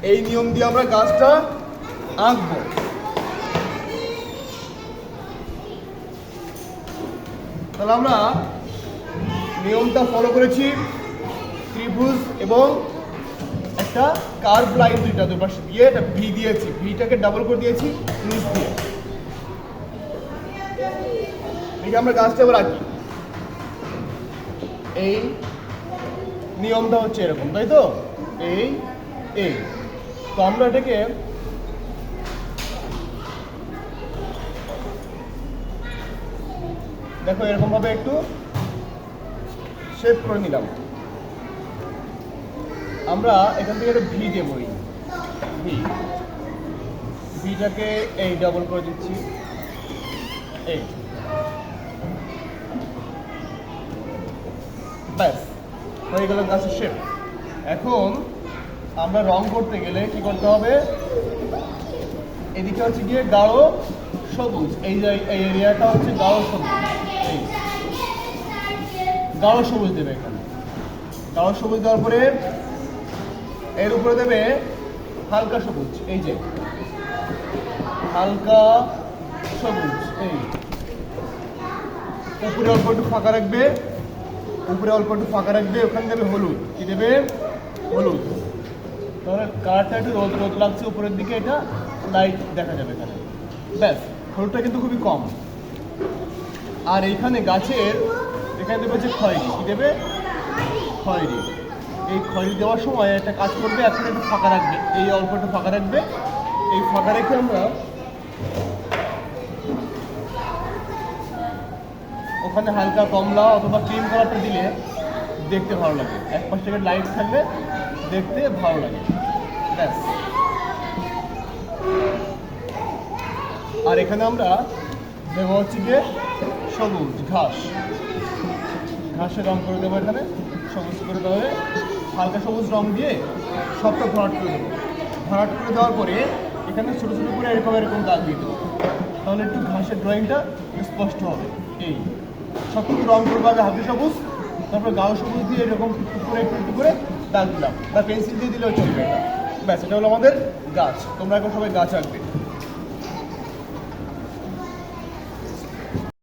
এই নিয়ম দিয়ে আমরা গাছটা আঁকবো। তাহলে আমরা নিয়মটা ফলো করেছি, ত্রিভুজ এবং একটা কার্ভ লাইন দুই পাশে দিয়ে একটা ভি দিয়েছি, ভিটাকে ডাবল করে দিয়েছি নিচ দিয়ে। ঠিক আমরা গাছটা এবার আঁকি। এই নিয়মটা হচ্ছে এরকম, তাই তো? এই তো আমরা এটাকে দেখো এরকম ভাবে একটু শেপ করে নিলাম। আমরা এখান থেকে একটা ভি দেবো, ভিটাকে এই ডাবল করে দিচ্ছি, এই ব্যাস হয়ে গেল গাছের শেপ। এখন আমরা রং করতে গেলে কি করতে হবে, এদিকে হচ্ছে গিয়ে গাঢ় সবুজ, এই এরিয়াটা হচ্ছে গাঢ় সবুজ, এই গাঢ় সবুজ দেবে এখানে। গাঢ় সবুজ দেওয়ার পরে এর উপরে দেবে হালকা সবুজ, এই যে হালকা সবুজ, এই উপরে অল্প একটু ফাঁকা রাখবে, ওখানে দেবে হলুদ, কি দেবে? হলুদ। তাহলে কালারটা একটু রোদ রোদ লাগছে উপরের দিকে, এটা লাইট দেখা যাবে এখানে। ব্যাস, হলুদটা কিন্তু খুবই কম। আর এইখানে গাছের এখানে দেবে যে খয়েরি, কি দেবে? খয়েরি। এই খয়েরি দেওয়ার সময় একটা কাজ করবে, এখন একটু ফাঁকা রাখবে, এই অল্প একটু ফাঁকা রাখবে। এই ফাঁকা রেখে আমরা ওখানে হালকা কমলা অথবা ক্রিম কালারটা দিলে দেখতে ভালো লাগে, এক পাশ থেকে লাইট থাকলে দেখতে ভালো লাগে। ব্যাস। আর এখানে আমরা দেবো হচ্ছে গিয়ে সবুজ ঘাসের রং করে দেবো, এখানে সবুজ করে দেওয়া হবে, হালকা সবুজ রং দিয়ে সবটা ভরাট করে দেবো। ভরাট করে দেওয়ার পরে এখানে ছোটো ছোটো করে এরকম দাগ দিয়ে দেবো, তাহলে একটু ঘাসের ড্রয়িংটা স্পষ্ট হবে। এই সবটুকু রং করবো আগে হালকা সবুজ, তারপরে গাঢ় সবুজ দিয়ে এরকম একটু করে দাগ দিলাম, বা পেন্সিল দিয়ে দিলেও চলবে এটা। ব্যাস, এটা হলো আমাদের গাছ। তোমরা এখন সবাই গাছ আঁকবে।